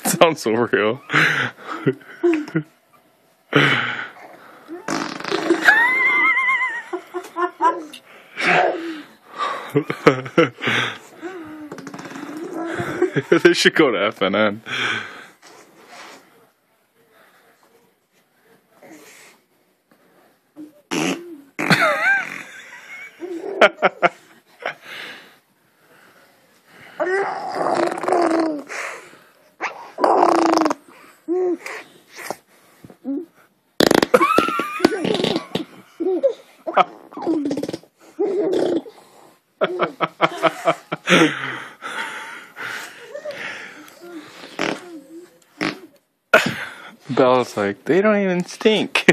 Sounds so real. They should go to FNN. Bella's like, they don't even stink.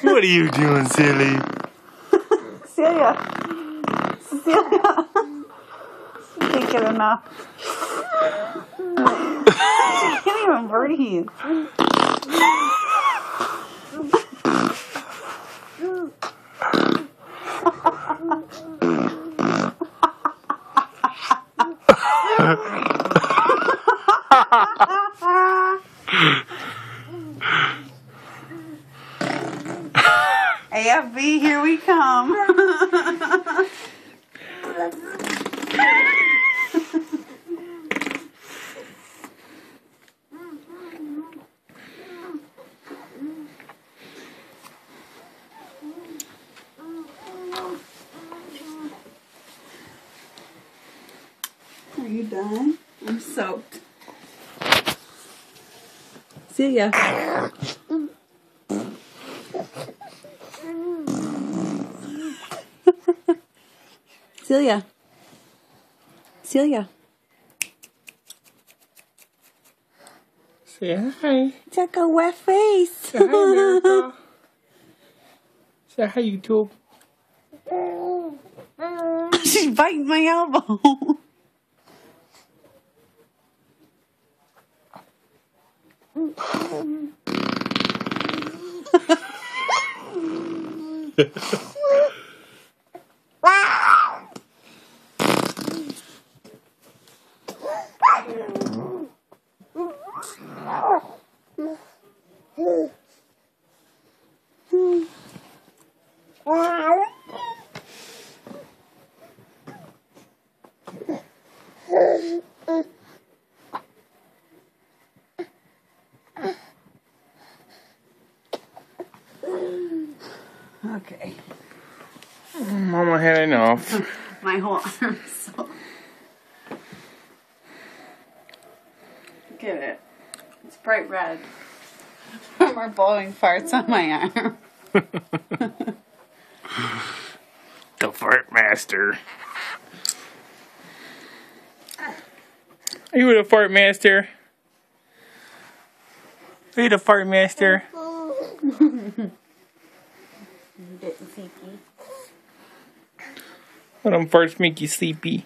What are you doing, silly? Celia. Celia. She can't get enough. She can't even breathe. AFB, here we come. Are you done? I'm soaked. Celia. Celia. Celia. Say hi. Check a wet face. Say hi, America. Say hi, YouTube. She's biting my elbow. Okay. Mama had enough. My whole arm is so... Get it. It's bright red. From our blowing farts on my arm. The fart master. Are you the fart master? Are you the fart master? Let them farts make you sleepy.